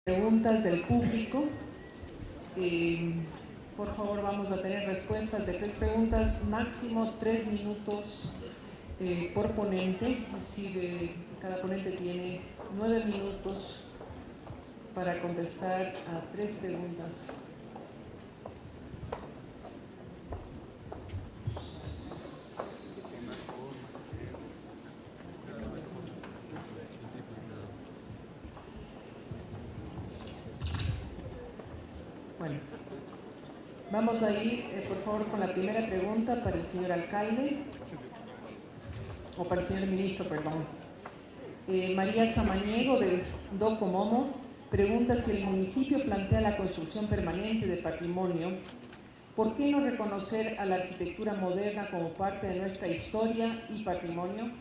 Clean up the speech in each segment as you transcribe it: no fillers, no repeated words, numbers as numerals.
Preguntas del público. Por favor, vamos a tener respuestas de 3 preguntas, máximo 3 minutos por ponente. Es decir, cada ponente tiene 9 minutos para contestar a 3 preguntas. Bueno, vamos a ir, por favor, con la primera pregunta para el señor alcalde, o para el señor ministro, perdón. María Samaniego, de Docomomo, pregunta si el municipio plantea la construcción permanente de patrimonio. ¿Por qué no reconocer a la arquitectura moderna como parte de nuestra historia y patrimonio?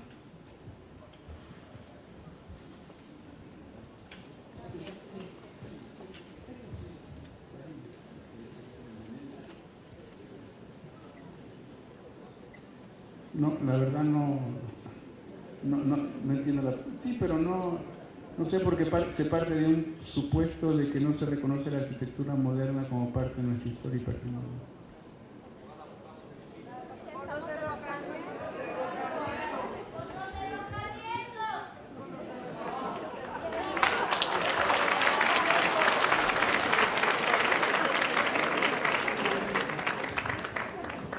No, la verdad no entiendo la... Sí, pero no sé por qué se parte de un supuesto de que no se reconoce la arquitectura moderna como parte de nuestra historia y patrimonio.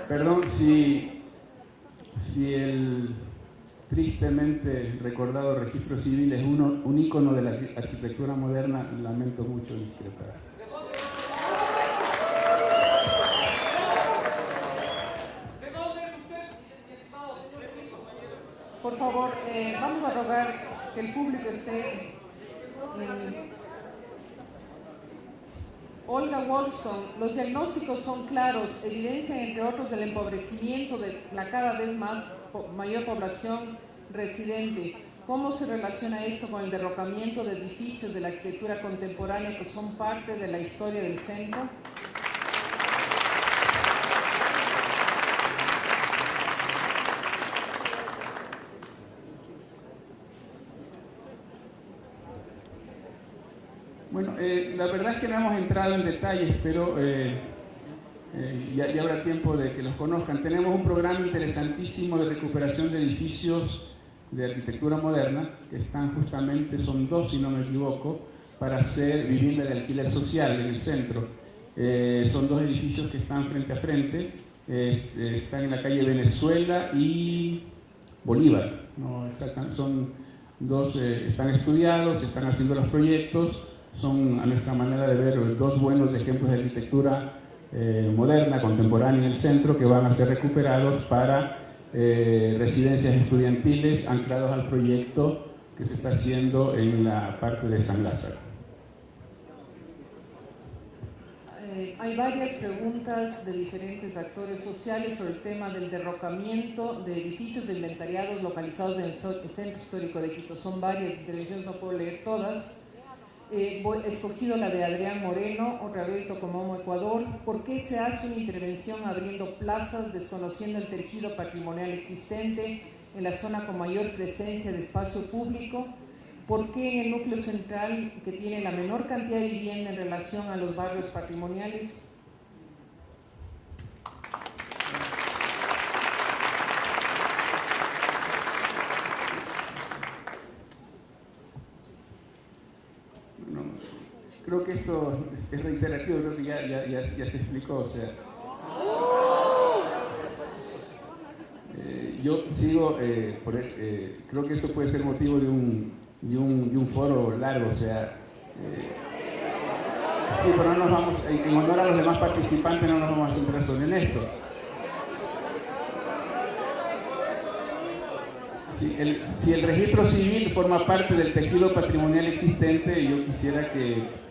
Perdón, si el tristemente recordado registro civil es un ícono de la arquitectura moderna, lamento mucho discrepar. Por favor, vamos a rogar que el público esté... Olga Wolfson, los diagnósticos son claros, evidencian entre otros el empobrecimiento de la cada vez mayor población residente. ¿Cómo se relaciona esto con el derrocamiento de edificios de la arquitectura contemporánea que son parte de la historia del centro? Bueno, la verdad es que no hemos entrado en detalles, pero ya habrá tiempo de que los conozcan. Tenemos un programa interesantísimo de recuperación de edificios de arquitectura moderna, que están justamente, son 2 si no me equivoco, para hacer vivienda de alquiler social en el centro. Son 2 edificios que están frente a frente, están en la calle Venezuela y Bolívar. No, son 2, están estudiados, están haciendo los proyectos. Son, a nuestra manera de ver, 2 buenos ejemplos de arquitectura moderna, contemporánea en el centro, que van a ser recuperados para residencias estudiantiles anclados al proyecto que se está haciendo en la parte de San Lázaro. Hay varias preguntas de diferentes actores sociales sobre el tema del derrocamiento de edificios de inventariados localizados en el Centro Histórico de Quito. Son varias intervenciones, no puedo leer todas. He escogido la de Adrián Moreno, otra vez Docomomo, Ecuador. ¿Por qué se hace una intervención abriendo plazas, desconociendo el tejido patrimonial existente en la zona con mayor presencia de espacio público? ¿Por qué en el núcleo central, que tiene la menor cantidad de vivienda en relación a los barrios patrimoniales? Creo que esto es reiterativo, creo que ya se explicó. O sea, yo sigo, creo que esto puede ser motivo de un foro largo. O sea, sí, pero no nos vamos, en honor a los demás participantes, no nos vamos a centrar solo en esto. Si el registro civil forma parte del tejido patrimonial existente, yo quisiera que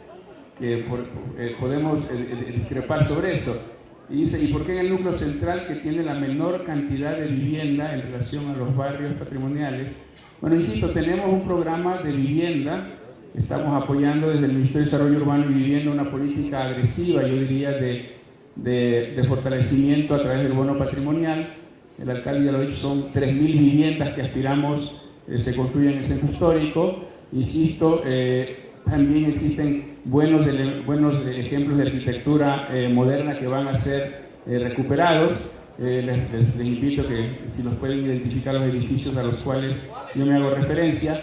podemos discrepar sobre eso. Y dice, ¿y por qué en el núcleo central, que tiene la menor cantidad de vivienda en relación a los barrios patrimoniales? Bueno, insisto, tenemos un programa de vivienda, estamos apoyando desde el Ministerio de Desarrollo Urbano y Vivienda una política agresiva, yo diría, de fortalecimiento a través del bono patrimonial. El alcalde ya lo ha dicho, son 3.000 viviendas que aspiramos se construyan en el centro histórico. Insisto, también existen buenos ejemplos de arquitectura moderna que van a ser recuperados. Les invito que si los pueden identificar los edificios a los cuales yo me hago referencia.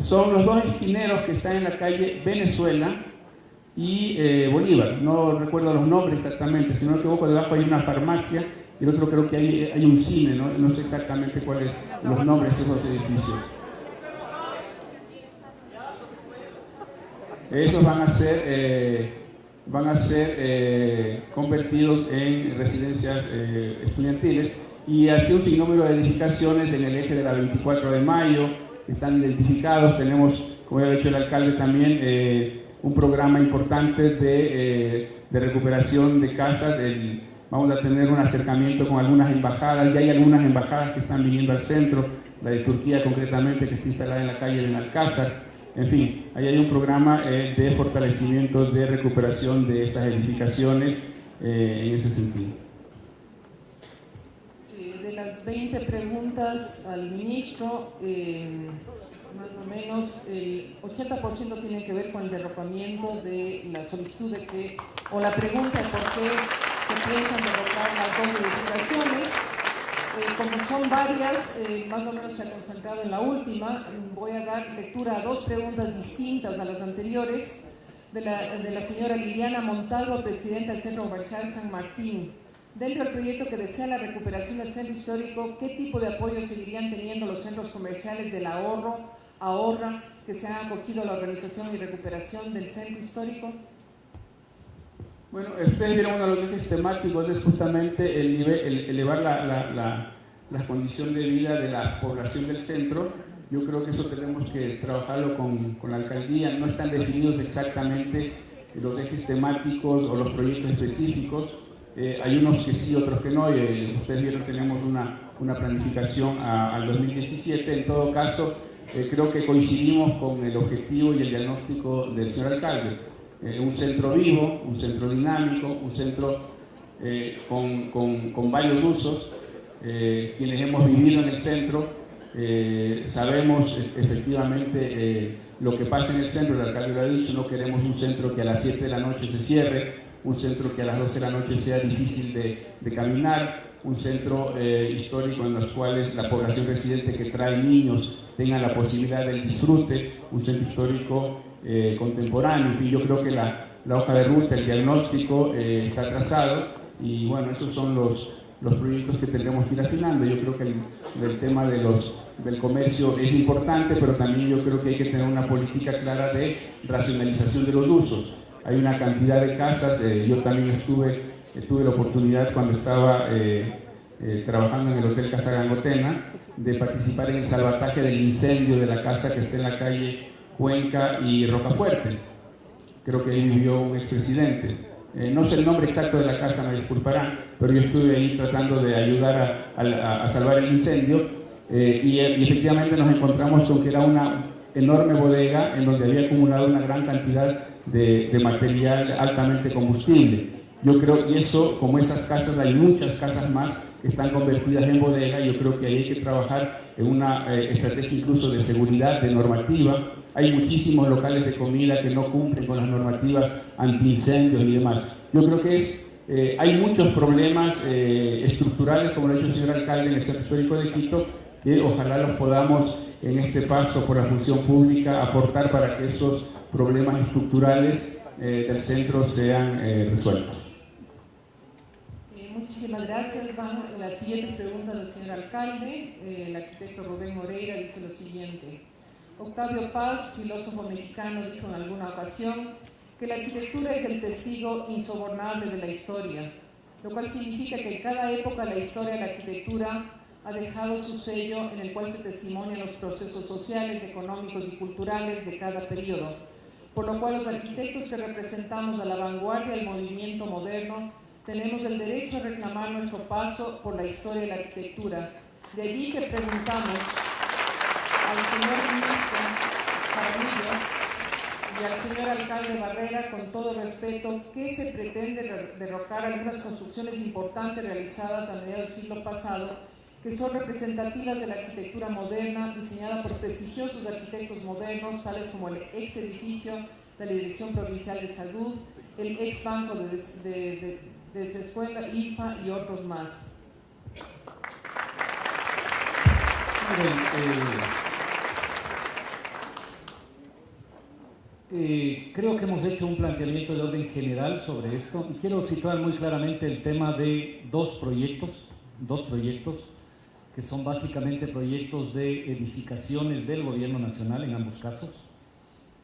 Son los dos esquineros que están en la calle Venezuela y Bolívar. No recuerdo los nombres exactamente, si no me equivoco, debajo hay una farmacia y el otro creo que hay un cine, no sé exactamente cuáles son los nombres de esos edificios. Esos van a ser convertidos en residencias estudiantiles, y así un sinnúmero de edificaciones en el eje de la 24 de mayo están identificados. Tenemos, como ya ha dicho el alcalde también, un programa importante de recuperación de casas. Vamos a tener un acercamiento con algunas embajadas, ya hay algunas embajadas que están viniendo al centro, la de Turquía concretamente, que está instalada en la calle de Benalcázar. En fin, ahí hay un programa de fortalecimiento, de recuperación de esas edificaciones en ese sentido. De las 20 preguntas al ministro, más o menos el 80% tiene que ver con el derrocamiento de la solicitud de que, o la pregunta de por qué se piensan derrocar las dos edificaciones. Como son varias, más o menos se ha concentrado en la última. Voy a dar lectura a dos preguntas distintas a las anteriores, de la señora Liliana Montalvo, presidenta del Centro Comercial San Martín. Dentro del proyecto que desea la recuperación del centro histórico, ¿qué tipo de apoyo seguirían teniendo los centros comerciales del Ahorra, que se han acogido a la organización y recuperación del centro histórico? Bueno, ustedes vieron uno de los ejes temáticos, es justamente elevar la condición de vida de la población del centro. Yo creo que eso tenemos que trabajarlo con la alcaldía. No están definidos exactamente los ejes temáticos o los proyectos específicos. Hay unos que sí, otros que no. Ustedes vieron, tenemos una planificación al 2017. En todo caso, creo que coincidimos con el objetivo y el diagnóstico del señor alcalde. Un centro vivo, un centro dinámico, un centro con varios usos. Quienes hemos vivido en el centro sabemos efectivamente lo que pasa en el centro. El alcalde lo ha dicho, no queremos un centro que a las 7 de la noche se cierre, un centro que a las 12 de la noche sea difícil de caminar, un centro histórico en los cuales la población residente que trae niños tenga la posibilidad del disfrute, un centro histórico contemporáneo. Y yo creo que la hoja de ruta, el diagnóstico está trazado, y bueno, esos son los proyectos que tendremos que ir afinando. Yo creo que el tema del comercio es importante, pero también yo creo que hay que tener una política clara de racionalización de los usos. Hay una cantidad de casas, yo también tuve la oportunidad cuando estaba trabajando en el Hotel Casa Gangotena de participar en el salvataje del incendio de la casa que está en la calle Cuenca y Rocafuerte. Creo que ahí vivió un expresidente. No sé el nombre exacto de la casa, me disculparán, pero yo estuve ahí tratando de ayudar a salvar el incendio, y efectivamente nos encontramos con que era una enorme bodega en donde había acumulado una gran cantidad de material altamente combustible. Yo creo que eso, como esas casas, hay muchas casas más que están convertidas en bodega. Yo creo que ahí hay que trabajar en una estrategia incluso de seguridad, de normativa. Hay muchísimos locales de comida que no cumplen con las normativas antiincendios y demás. Yo creo que hay muchos problemas estructurales, como lo ha dicho el señor alcalde, en el Centro Histórico de Quito, que ojalá los podamos en este paso por la función pública aportar para que esos problemas estructurales del centro sean resueltos. Muchísimas gracias. Van a las siguientes preguntas del señor alcalde. El arquitecto Rubén Moreira dice lo siguiente. Octavio Paz, filósofo mexicano, dijo en alguna ocasión que la arquitectura es el testigo insobornable de la historia, lo cual significa que en cada época la historia de la arquitectura ha dejado su sello en el cual se testimonian los procesos sociales, económicos y culturales de cada periodo, por lo cual los arquitectos que representamos a la vanguardia del movimiento moderno tenemos el derecho a reclamar nuestro paso por la historia de la arquitectura. De allí que preguntamos al señor ministro Jaramillo y al señor alcalde Barrera, con todo respeto, ¿qué se pretende derrocar algunas construcciones importantes realizadas a mediados del siglo pasado que son representativas de la arquitectura moderna, diseñada por prestigiosos arquitectos modernos, tales como el ex edificio de la Dirección Provincial de Salud, el ex Banco de Escuela, IFA y otros más. Creo que hemos hecho un planteamiento de orden general sobre esto y quiero situar muy claramente el tema de dos proyectos que son básicamente proyectos de edificaciones del gobierno nacional en ambos casos,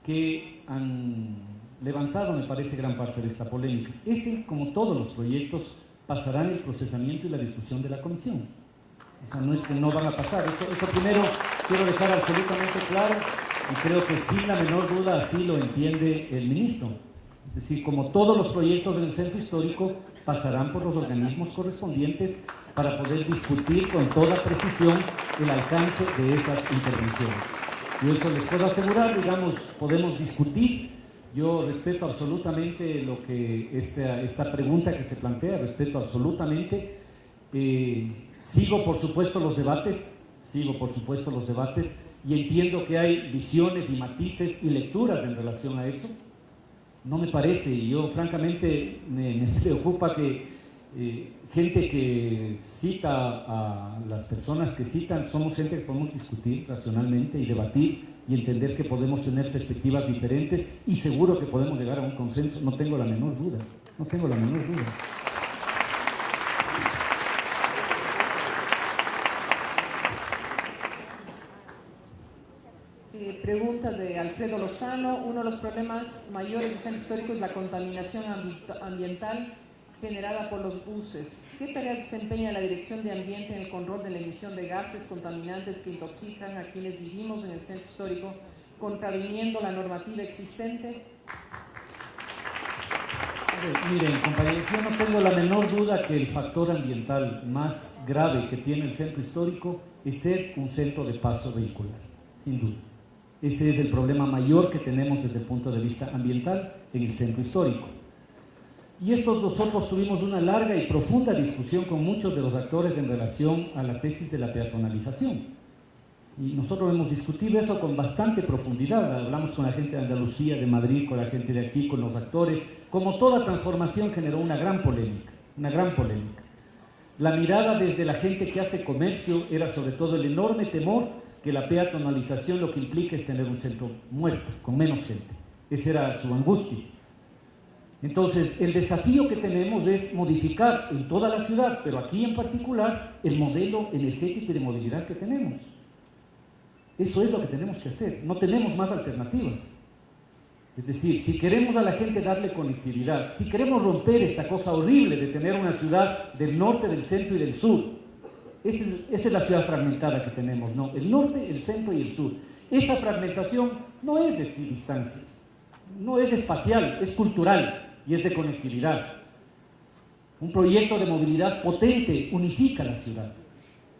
que han levantado, me parece, gran parte de esta polémica. Ese, como todos los proyectos, pasarán el procesamiento y la discusión de la comisión. O sea, no es que no van a pasar, eso primero quiero dejar absolutamente claro, y creo que sin la menor duda así lo entiende el ministro. Es decir, como todos los proyectos del centro histórico, pasarán por los organismos correspondientes para poder discutir con toda precisión el alcance de esas intervenciones. Yo eso les puedo asegurar, digamos, podemos discutir. Yo respeto absolutamente lo que esta pregunta que se plantea, respeto absolutamente. Sigo por supuesto los debates y entiendo que hay visiones y matices y lecturas en relación a eso. No me parece, y yo francamente me preocupa que gente que cita a las personas que citan, somos gente que podemos discutir racionalmente y debatir y entender que podemos tener perspectivas diferentes y seguro que podemos llegar a un consenso, no tengo la menor duda. Pregunta de Alfredo Lozano. Uno de los problemas mayores del centro histórico es la contaminación ambiental generada por los buses. ¿Qué tareas desempeña la Dirección de Ambiente en el control de la emisión de gases contaminantes que intoxican a quienes vivimos en el centro histórico, contraviniendo la normativa existente? Miren, compañeros, yo no tengo la menor duda que el factor ambiental más grave que tiene el centro histórico es ser un centro de paso vehicular, sin duda. Ese es el problema mayor que tenemos desde el punto de vista ambiental en el centro histórico. Y nosotros tuvimos una larga y profunda discusión con muchos de los actores en relación a la tesis de la peatonalización. Y nosotros hemos discutido eso con bastante profundidad. Hablamos con la gente de Andalucía, de Madrid, con la gente de aquí, con los actores. Como toda transformación generó una gran polémica. La mirada desde la gente que hace comercio era sobre todo el enorme temor que la peatonalización lo que implica es tener un centro muerto, con menos gente. Esa era su angustia. Entonces, el desafío que tenemos es modificar en toda la ciudad, pero aquí en particular, el modelo energético y de movilidad que tenemos. Eso es lo que tenemos que hacer, no tenemos más alternativas. Es decir, si queremos a la gente darle conectividad, si queremos romper esta cosa horrible de tener una ciudad del norte, del centro y del sur, esa es la ciudad fragmentada que tenemos, ¿no? El norte, el centro y el sur. Esa fragmentación no es de distancias, no es espacial, es cultural y es de conectividad. Un proyecto de movilidad potente unifica la ciudad,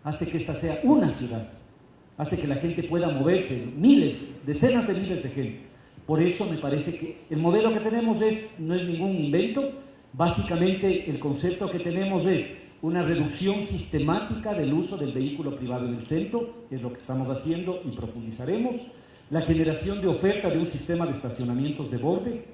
hace que esta sea una ciudad, hace que la gente pueda moverse, decenas de miles de gentes. Por eso me parece que el modelo que tenemos no es ningún invento. Básicamente el concepto que tenemos es una reducción sistemática del uso del vehículo privado en el centro, que es lo que estamos haciendo y profundizaremos. La generación de oferta de un sistema de estacionamientos de borde,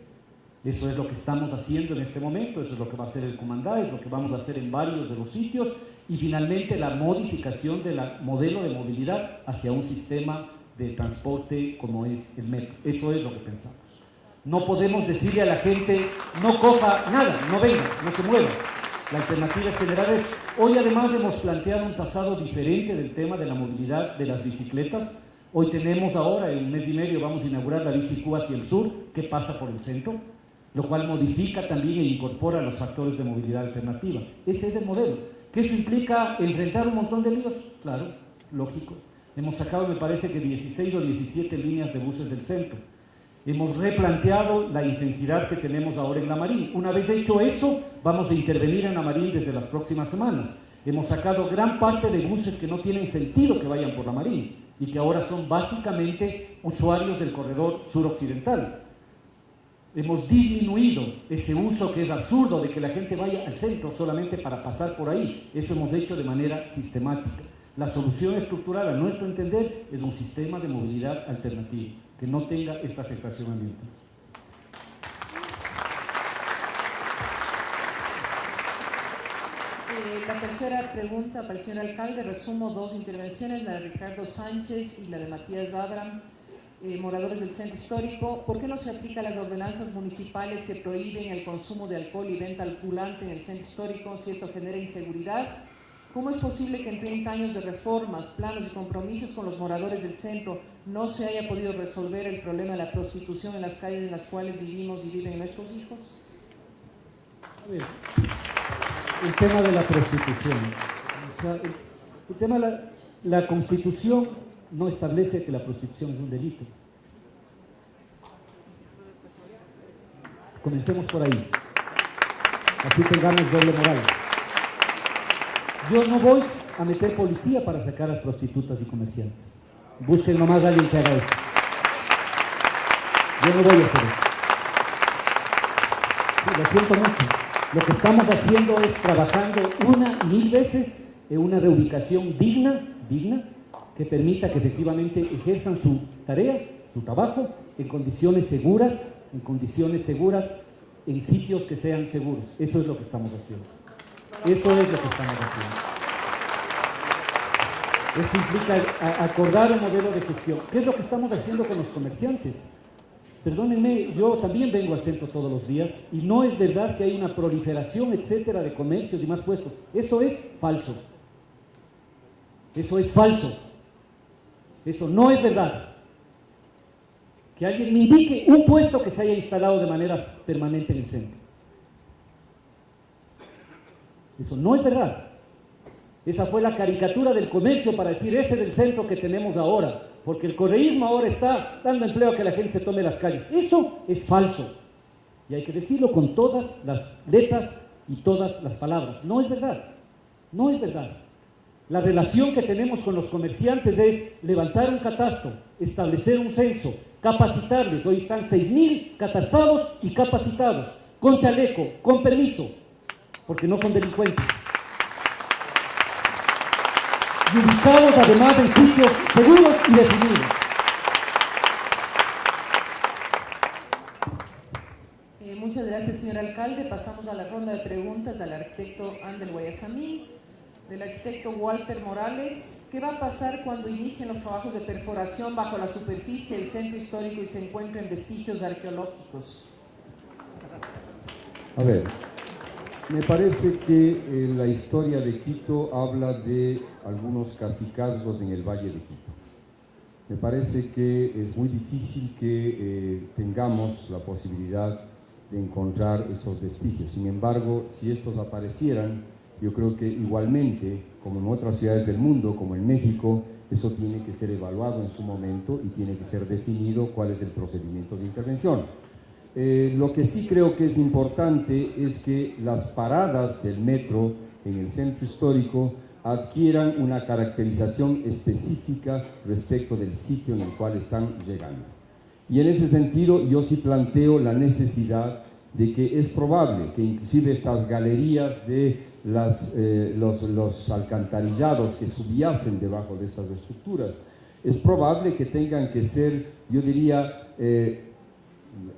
eso es lo que estamos haciendo en este momento, eso es lo que va a hacer el Comandá, es lo que vamos a hacer en varios de los sitios, y finalmente la modificación del modelo de movilidad hacia un sistema de transporte como es el metro. Eso es lo que pensamos. No podemos decirle a la gente, no coja nada, no venga, no se mueva. La alternativa es generar eso. Hoy además hemos planteado un trazado diferente del tema de la movilidad de las bicicletas. Hoy tenemos ahora, en un mes y medio, vamos a inaugurar la Bicicú hacia el sur, que pasa por el centro, lo cual modifica también e incorpora los factores de movilidad alternativa. Ese es el modelo. ¿Qué eso implica? Enfrentar un montón de líos. Claro, lógico. Hemos sacado, me parece que 16 o 17 líneas de buses del centro. Hemos replanteado la intensidad que tenemos ahora en la Marín. Una vez hecho eso, vamos a intervenir en la Marín desde las próximas semanas. Hemos sacado gran parte de buses que no tienen sentido que vayan por la Marín y que ahora son básicamente usuarios del corredor suroccidental. Hemos disminuido ese uso que es absurdo de que la gente vaya al centro solamente para pasar por ahí. Eso hemos hecho de manera sistemática. La solución estructural, a nuestro entender, es un sistema de movilidad alternativo, que no tenga esta afectación ambiental. La tercera pregunta para el señor alcalde, resumo dos intervenciones, la de Ricardo Sánchez y la de Matías Abram, moradores del centro histórico. ¿Por qué no se aplican las ordenanzas municipales que prohíben el consumo de alcohol y venta ambulante en el centro histórico si esto genera inseguridad? ¿Cómo es posible que en 30 años de reformas, planos y compromisos con los moradores del centro no se haya podido resolver el problema de la prostitución en las calles en las cuales vivimos y viven nuestros hijos? A ver, el tema de la prostitución. O sea, el tema de la Constitución no establece que la prostitución es un delito. Comencemos por ahí. Así tengamos doble moral. Yo no voy a meter policía para sacar a las prostitutas y comerciantes. Busquen nomás a alguien que haga eso. Yo no voy a hacer eso. Sí, lo siento mucho. Lo que estamos haciendo es trabajando 1 y 1000 veces en una reubicación digna, que permita que efectivamente ejerzan su tarea, su trabajo, en condiciones seguras, en sitios que sean seguros. Eso es lo que estamos haciendo. Eso implica acordar un modelo de gestión. ¿Qué es lo que estamos haciendo con los comerciantes? Perdónenme, yo también vengo al centro todos los días y no es verdad que hay una proliferación, etcétera, de comercios y más puestos. Eso es falso. Eso no es verdad. Que alguien me indique un puesto que se haya instalado de manera permanente en el centro. Eso no es verdad. Esa fue la caricatura del comercio para decir, ese es el centro que tenemos ahora, porque el correísmo ahora está dando empleo a que la gente se tome las calles. Eso es falso. Y hay que decirlo con todas las letras y todas las palabras. No es verdad. No es verdad. La relación que tenemos con los comerciantes es levantar un catastro, establecer un censo, capacitarles. Hoy están 6.000 catatados y capacitados, con chaleco, con permiso, porque no son delincuentes. Y ubicados además en sitios seguros y definidos. Muchas gracias, señor alcalde. Pasamos a la ronda de preguntas al arquitecto Ander Guayasamín, del arquitecto Walter Morales. ¿Qué va a pasar cuando inicien los trabajos de perforación bajo la superficie del centro histórico y se encuentren vestigios arqueológicos? A ver, me parece que la historia de Quito habla de algunos cacicazgos en el Valle de Quito. Me parece que es muy difícil que tengamos la posibilidad de encontrar estos vestigios. Sin embargo, si estos aparecieran, yo creo que igualmente, como en otras ciudades del mundo, como en México, eso tiene que ser evaluado en su momento y tiene que ser definido cuál es el procedimiento de intervención. Lo que sí creo que es importante es que las paradas del metro en el centro histórico adquieran una caracterización específica respecto del sitio en el cual están llegando. Y en ese sentido yo sí planteo la necesidad de que es probable que inclusive estas galerías de los alcantarillados que subyasen debajo de estas estructuras, es probable que tengan que ser, yo diría,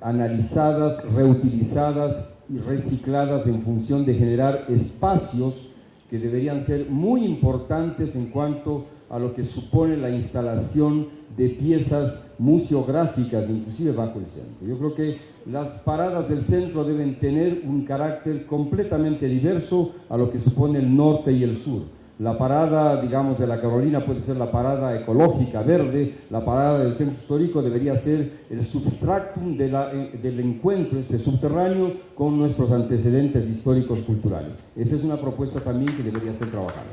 analizadas, reutilizadas y recicladas en función de generar espacios que deberían ser muy importantes en cuanto a lo que supone la instalación de piezas museográficas, inclusive bajo el centro. Yo creo que las paradas del centro deben tener un carácter completamente diverso a lo que supone el norte y el sur. La parada, digamos, de la Carolina puede ser la parada ecológica, verde. La parada del centro histórico debería ser el substratum del encuentro subterráneo con nuestros antecedentes históricos culturales. Esa es una propuesta también que debería ser trabajada.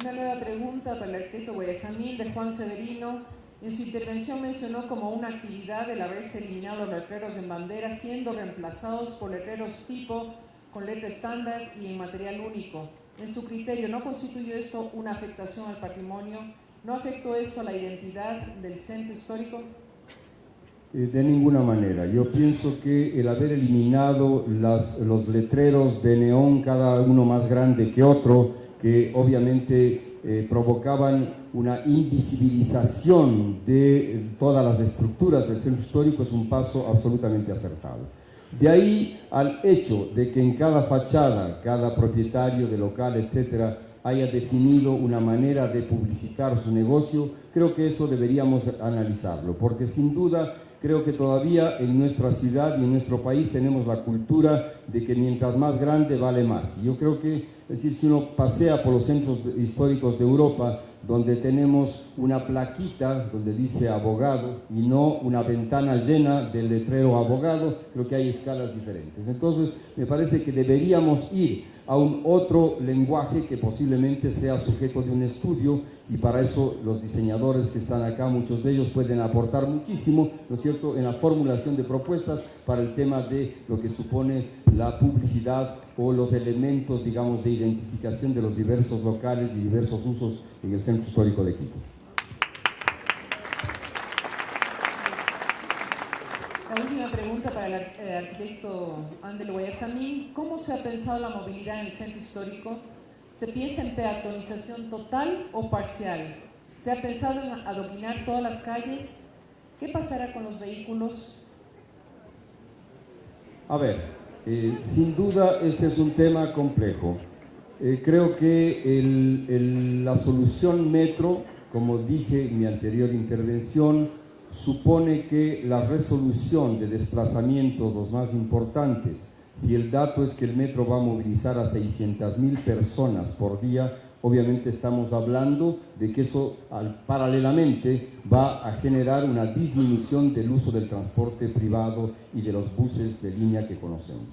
Una nueva pregunta para el arquitecto Guayasamín, de Juan Severino. En su intervención mencionó como una actividad el haberse eliminado los letreros en bandera, siendo reemplazados por letreros tipo con letra estándar y en material único. En su criterio, ¿no constituyó esto una afectación al patrimonio? ¿No afectó eso a la identidad del centro histórico? De ninguna manera. Yo pienso que el haber eliminado los letreros de neón, cada uno más grande que otro, que obviamente provocaban una invisibilización de todas las estructuras del centro histórico, es un paso absolutamente acertado. De ahí al hecho de que en cada fachada, cada propietario de local, etcétera, haya definido una manera de publicitar su negocio, creo que eso deberíamos analizarlo, porque sin duda creo que todavía en nuestra ciudad y en nuestro país tenemos la cultura de que mientras más grande vale más. Yo creo que, es decir, si uno pasea por los centros históricos de Europa, donde tenemos una plaquita donde dice abogado y no una ventana llena del letrero abogado, creo que hay escalas diferentes. Entonces, me parece que deberíamos ir a un otro lenguaje que posiblemente sea sujeto de un estudio, y para eso los diseñadores que están acá, muchos de ellos pueden aportar muchísimo, ¿no es cierto?, en la formulación de propuestas para el tema de lo que supone la publicidad o los elementos, digamos, de identificación de los diversos locales y diversos usos en el Centro Histórico de Quito. La última pregunta para el arquitecto Andel Guayasamín. ¿Cómo se ha pensado la movilidad en el centro histórico? ¿Se piensa en peatonización total o parcial? ¿Se ha pensado en adoquinar todas las calles? ¿Qué pasará con los vehículos? A ver, sin duda este es un tema complejo. Creo que la solución metro, como dije en mi anterior intervención, supone que la resolución de desplazamientos, los más importantes, si el dato es que el metro va a movilizar a 600.000 personas por día, obviamente estamos hablando de que eso paralelamente va a generar una disminución del uso del transporte privado y de los buses de línea que conocemos.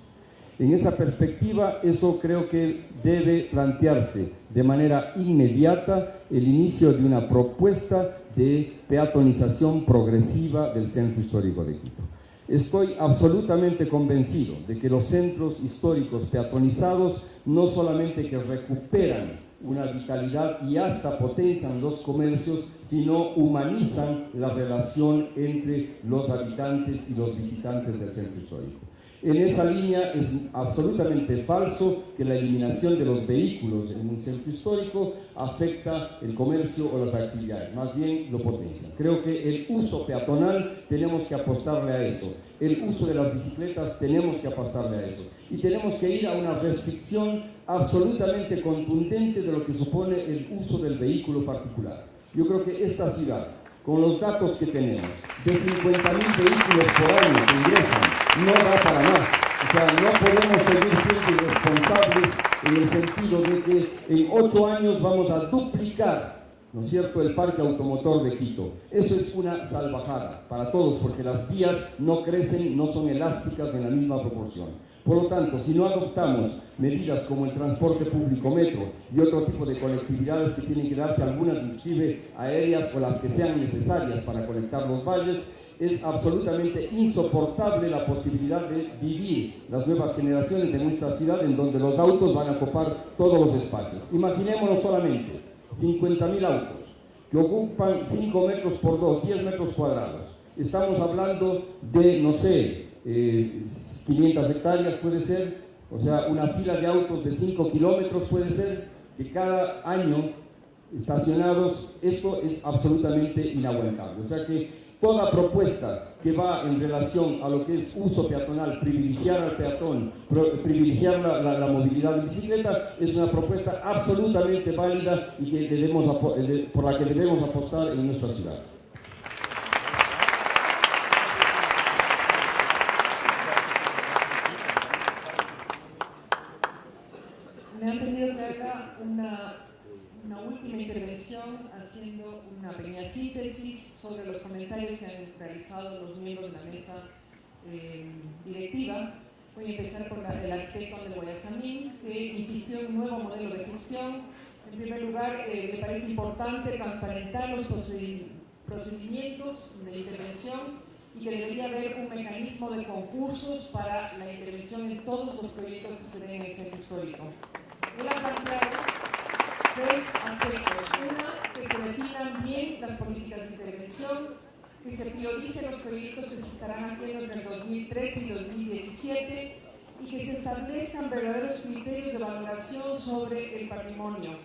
En esa perspectiva, eso creo que debe plantearse de manera inmediata el inicio de una propuesta de peatonización progresiva del centro histórico de Quito. Estoy absolutamente convencido de que los centros históricos peatonizados no solamente que recuperan una vitalidad y hasta potencian los comercios, sino humanizan la relación entre los habitantes y los visitantes del centro histórico. En esa línea es absolutamente falso que la eliminación de los vehículos en un centro histórico afecta el comercio o las actividades, más bien lo potencia. Creo que el uso peatonal tenemos que apostarle a eso, el uso de las bicicletas tenemos que apostarle a eso, y tenemos que ir a una restricción absolutamente contundente de lo que supone el uso del vehículo particular. Yo creo que esta ciudad, con los datos que tenemos, de 50.000 vehículos por año que ingresan, no da para más. O sea, no podemos seguir siendo irresponsables en el sentido de que en 8 años vamos a duplicar, ¿no es cierto?, el parque automotor de Quito. Eso es una salvajada para todos, porque las vías no crecen, no son elásticas en la misma proporción. Por lo tanto, si no adoptamos medidas como el transporte público metro y otro tipo de conectividades que tienen que darse, algunas inclusive aéreas o las que sean necesarias para conectar los valles, es absolutamente insoportable la posibilidad de vivir las nuevas generaciones en nuestra ciudad, en donde los autos van a ocupar todos los espacios. Imaginémonos solamente 50.000 autos que ocupan 5 metros por 2, 10 metros cuadrados. Estamos hablando de, no sé, 500 hectáreas puede ser, o sea, una fila de autos de 5 kilómetros puede ser, que cada año estacionados. Esto es absolutamente inaguantable. O sea que toda propuesta que va en relación a lo que es uso peatonal, privilegiar al peatón, privilegiar la movilidad en bicicleta, es una propuesta absolutamente válida y que por la que debemos apostar en nuestra ciudad. Me han pedido que haga una última intervención haciendo una pequeña síntesis sobre los comentarios que han realizado los miembros de la mesa directiva. Voy a empezar por el arquitecto Andel Guayasamín, que insistió en un nuevo modelo de gestión. En primer lugar, me parece importante transparentar los procedimientos de intervención y que debería haber un mecanismo de concursos para la intervención en todos los proyectos que se den en el centro histórico. Él ha planteado 3 aspectos. Una, que se definan bien las políticas de intervención, que se prioricen los proyectos que se estarán haciendo entre el 2013 y 2017 y que se establezcan verdaderos criterios de valoración sobre el patrimonio.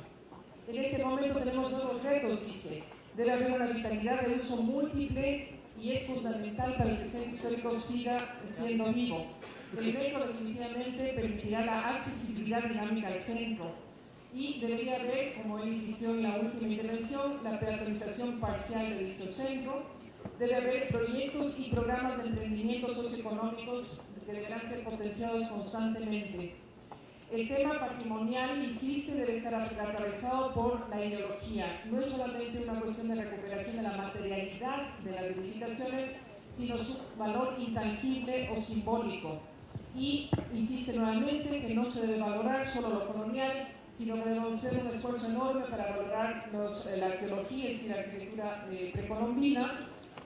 En este momento tenemos nuevos retos, dice. Debe haber una vitalidad de uso múltiple y es fundamental para que el centro histórico siga siendo vivo. El metro definitivamente permitirá la accesibilidad dinámica al centro y debería haber, como él insistió en la última intervención, la peatonalización parcial de dicho centro. Debe haber proyectos y programas de emprendimiento socioeconómicos que deberán ser potenciados constantemente. El tema patrimonial, insiste, debe estar atravesado por la ideología. No es solamente una cuestión de recuperación de la materialidad de las edificaciones, sino su valor intangible o simbólico. Y insiste nuevamente que no se debe valorar solo lo colonial, sino que debe hacer un esfuerzo enorme para valorar la arqueología, es decir, la arquitectura precolombina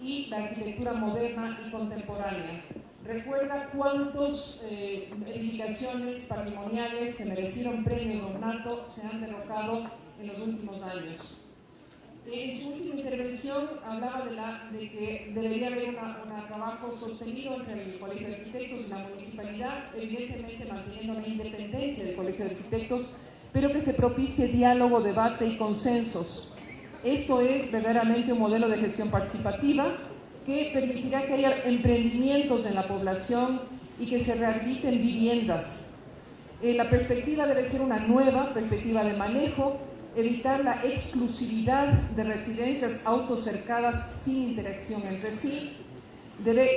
y la arquitectura moderna y contemporánea. Recuerda cuántas edificaciones patrimoniales que merecieron premios ornato se han derrocado en los últimos años. En su última intervención hablaba de que debería haber un trabajo sostenido entre el Colegio de Arquitectos y la municipalidad, evidentemente manteniendo la independencia del Colegio de Arquitectos, pero que se propicie diálogo, debate y consensos. Esto es verdaderamente un modelo de gestión participativa que permitirá que haya emprendimientos en la población y que se rehabiliten viviendas. La perspectiva debe ser una nueva perspectiva de manejo, evitar la exclusividad de residencias autocercadas sin interacción entre sí.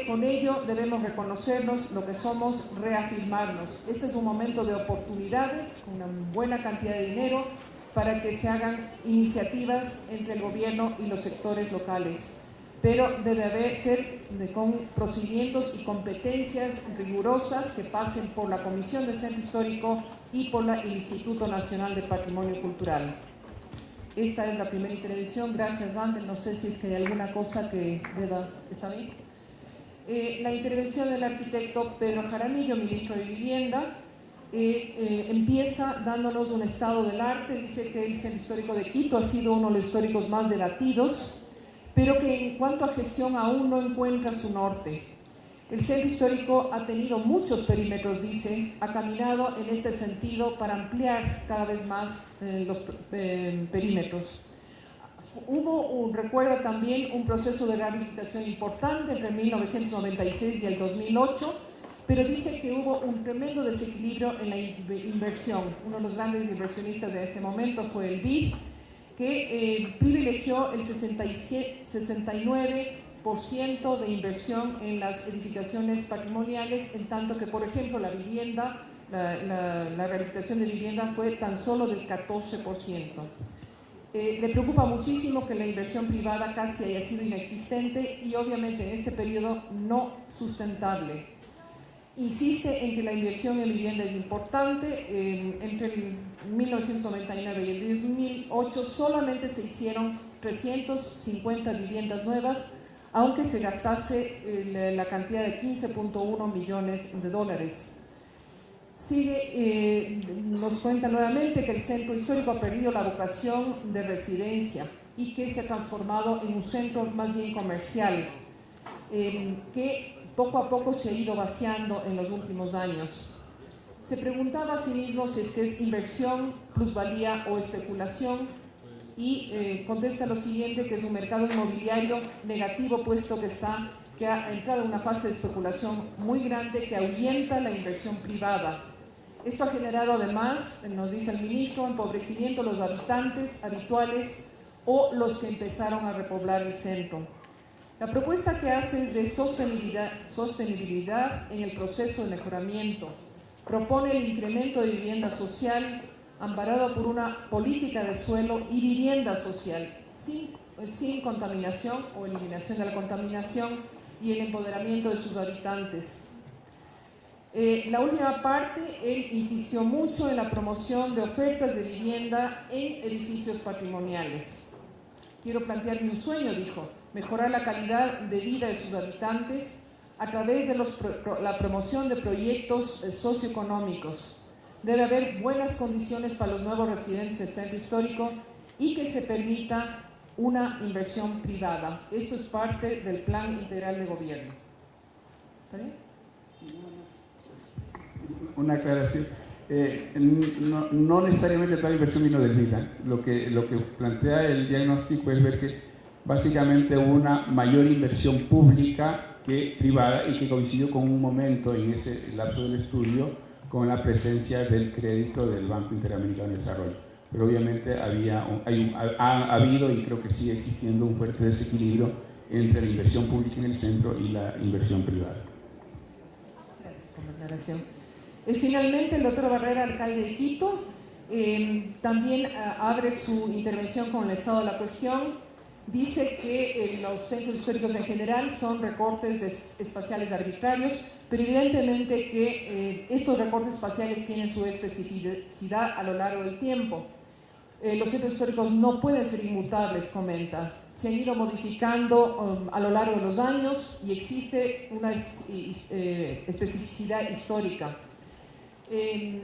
Con ello debemos reconocernos lo que somos, reafirmarnos. Este es un momento de oportunidades, una buena cantidad de dinero para que se hagan iniciativas entre el gobierno y los sectores locales. Pero debe ser con procedimientos y competencias rigurosas que pasen por la Comisión del Centro Histórico y por el Instituto Nacional de Patrimonio Cultural. Esta es la primera intervención. Gracias, Ander. No sé si hay alguna cosa que deba... ¿Está bien? La intervención del arquitecto Pedro Jaramillo, ministro de Vivienda, empieza dándonos un estado del arte. Dice que el Centro Histórico de Quito ha sido uno de los históricos más debatidos, pero que en cuanto a gestión aún no encuentra su norte. El centro histórico ha tenido muchos perímetros, dice, ha caminado en este sentido para ampliar cada vez más los perímetros. Recuerda también un proceso de rehabilitación importante entre 1996 y el 2008, pero dice que hubo un tremendo desequilibrio en la inversión. Uno de los grandes inversionistas de ese momento fue el BID, que privilegió el 69% de inversión en las edificaciones patrimoniales, en tanto que, por ejemplo, la rehabilitación de vivienda fue tan solo del 14%. Le preocupa muchísimo que la inversión privada casi haya sido inexistente y obviamente en este periodo no sustentable. Insiste en que la inversión en vivienda es importante. Entre el 1999 y el 2008 solamente se hicieron 350 viviendas nuevas, aunque se gastase la cantidad de 15.1 millones de dólares. Nos cuenta nuevamente que el centro histórico ha perdido la vocación de residencia y que se ha transformado en un centro más bien comercial, que poco a poco se ha ido vaciando en los últimos años. Se preguntaba a sí mismo si es inversión, plusvalía o especulación, y contesta lo siguiente, que es un mercado inmobiliario negativo, puesto que ha entrado en una fase de especulación muy grande que ahuyenta la inversión privada. Esto ha generado además, nos dice el ministro, empobrecimiento de los habitantes habituales o los que empezaron a repoblar el centro. La propuesta que hace es de sostenibilidad en el proceso de mejoramiento. Propone el incremento de vivienda social amparado por una política de suelo y vivienda social, sin contaminación o eliminación de la contaminación y el empoderamiento de sus habitantes. La última parte, él insistió mucho en la promoción de ofertas de vivienda en edificios patrimoniales. Quiero plantearme un sueño, dijo, mejorar la calidad de vida de sus habitantes a través de la promoción de proyectos socioeconómicos. Debe haber buenas condiciones para los nuevos residentes del centro histórico y que se permita una inversión privada. Esto es parte del Plan Integral de Gobierno. ¿Está bien? Una aclaración. No necesariamente toda la inversión vino del MIDA. Lo que plantea el diagnóstico es ver que básicamente hubo una mayor inversión pública que privada y que coincidió con un momento en ese lapso del estudio con la presencia del crédito del Banco Interamericano de Desarrollo. Pero obviamente ha habido y creo que sigue existiendo un fuerte desequilibrio entre la inversión pública en el centro y la inversión privada. Gracias por la aclaración. Finalmente, el doctor Barrera, alcalde de Quito, también abre su intervención con el estado de la cuestión. Dice que los centros históricos en general son recortes espaciales arbitrarios, pero evidentemente que estos recortes espaciales tienen su especificidad a lo largo del tiempo. Los centros históricos no pueden ser inmutables, comenta. Se han ido modificando a lo largo de los años y existe una especificidad histórica.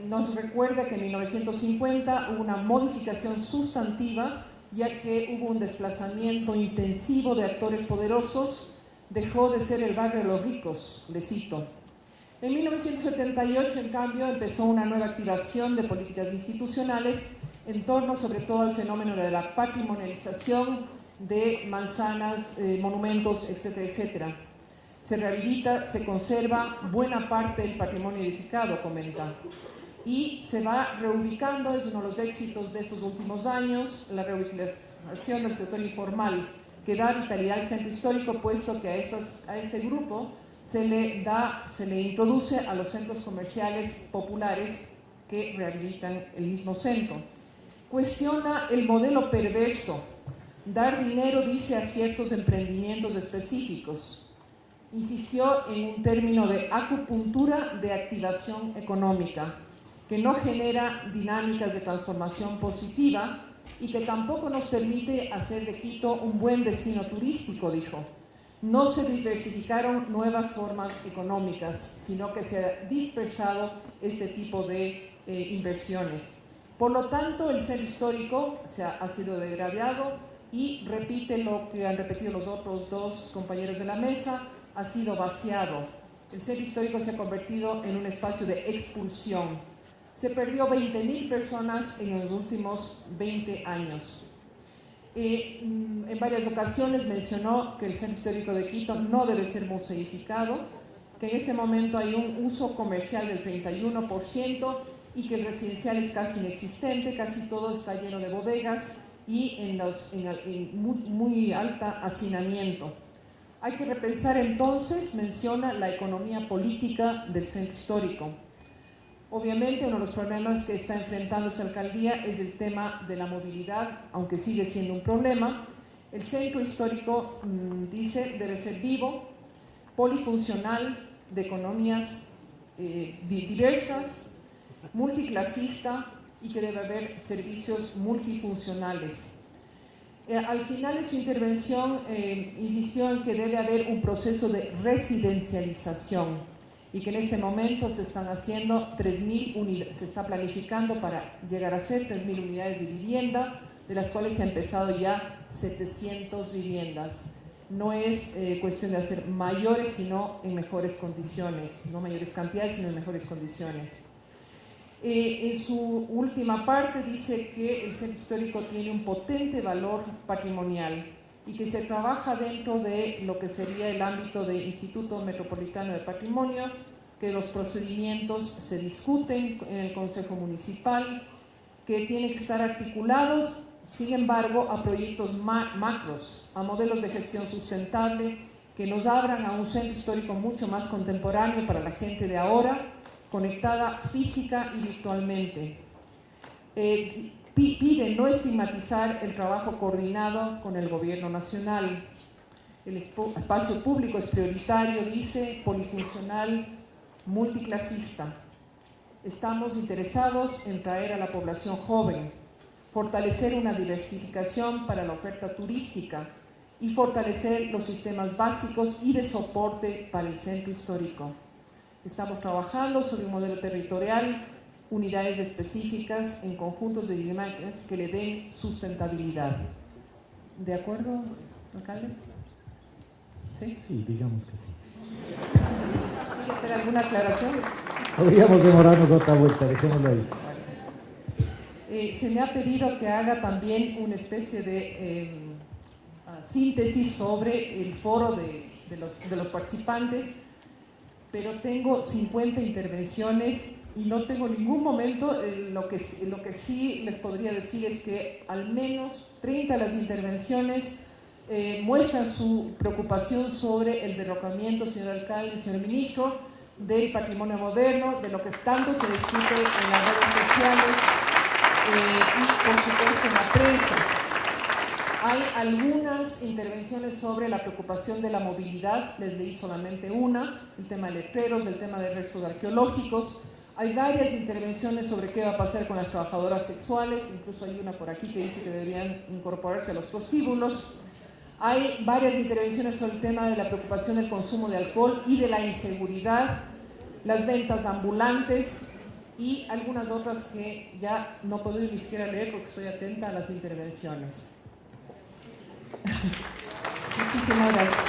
Nos recuerda que en 1950 hubo una modificación sustantiva, ya que hubo un desplazamiento intensivo de actores poderosos, dejó de ser el barrio de los ricos, le cito. En 1978, en cambio, empezó una nueva activación de políticas institucionales en torno sobre todo al fenómeno de la patrimonialización de manzanas, monumentos, etcétera, etcétera. Se rehabilita, se conserva buena parte del patrimonio edificado, comenta, y se va reubicando, es uno de los éxitos de estos últimos años, la reubicación del sector informal, que da vitalidad al centro histórico, puesto que a ese grupo se le introduce a los centros comerciales populares que rehabilitan el mismo centro. Cuestiona el modelo perverso, dar dinero, dice, a ciertos emprendimientos específicos. Insistió en un término de acupuntura de activación económica, que no genera dinámicas de transformación positiva y que tampoco nos permite hacer de Quito un buen destino turístico, dijo. No se diversificaron nuevas formas económicas, sino que se ha dispersado este tipo de inversiones. Por lo tanto, el centro histórico ha sido degradado y repite lo que han repetido los otros dos compañeros de la mesa, ha sido vaciado. El centro histórico se ha convertido en un espacio de expulsión. Se perdió 20.000 personas en los últimos 20 años. En varias ocasiones mencionó que el centro histórico de Quito no debe ser museificado, que en ese momento hay un uso comercial del 31% y que el residencial es casi inexistente, casi todo está lleno de bodegas y en muy alta hacinamiento. Hay que repensar entonces, menciona, la economía política del centro histórico. Obviamente uno de los problemas que está enfrentando esta alcaldía es el tema de la movilidad, aunque sigue siendo un problema. El centro histórico, dice, debe ser vivo, polifuncional, de economías diversas, multiclasista y que debe haber servicios multifuncionales. Al final de su intervención insistió en que debe haber un proceso de residencialización y que en ese momento se están haciendo 3.000 unidades, se está planificando para llegar a ser 3.000 unidades de vivienda, de las cuales se ha empezado ya 700 viviendas. No es cuestión de hacer mayores, sino en mejores condiciones, no mayores cantidades, sino en mejores condiciones. En su última parte dice que el centro histórico tiene un potente valor patrimonial y que se trabaja dentro de lo que sería el ámbito del Instituto Metropolitano de Patrimonio, que los procedimientos se discuten en el Consejo Municipal, que tienen que estar articulados, sin embargo, a proyectos macros, a modelos de gestión sustentable que nos abran a un centro histórico mucho más contemporáneo para la gente de ahora, conectada física y virtualmente. Pide no estigmatizar el trabajo coordinado con el gobierno nacional. El espacio público es prioritario, dice, polifuncional, multiclasista. Estamos interesados en traer a la población joven, fortalecer una diversificación para la oferta turística y fortalecer los sistemas básicos y de soporte para el centro histórico. Estamos trabajando sobre un modelo territorial, unidades específicas en conjuntos de dinámicas que le den sustentabilidad. ¿De acuerdo, alcalde? ¿Sí? Sí, digamos que sí. ¿Quiere hacer alguna aclaración? Podríamos demorarnos otra vuelta, dejémoslo ahí. Se me ha pedido que haga también una especie de síntesis sobre el foro de los participantes, pero tengo 50 intervenciones y no tengo ningún momento. Lo que sí les podría decir es que al menos 30 de las intervenciones muestran su preocupación sobre el derrocamiento, señor alcalde, señor ministro, del patrimonio moderno, de lo que tanto se discute en las redes sociales y por supuesto en la prensa. Hay algunas intervenciones sobre la preocupación de la movilidad, les leí solamente una, el tema de letreros, el tema de restos arqueológicos. Hay varias intervenciones sobre qué va a pasar con las trabajadoras sexuales, incluso hay una por aquí que dice que deberían incorporarse a los prostíbulos. Hay varias intervenciones sobre el tema de la preocupación del consumo de alcohol y de la inseguridad, las ventas ambulantes y algunas otras que ya no puedo ni siquiera leer porque estoy atenta a las intervenciones. Muchísimas gracias.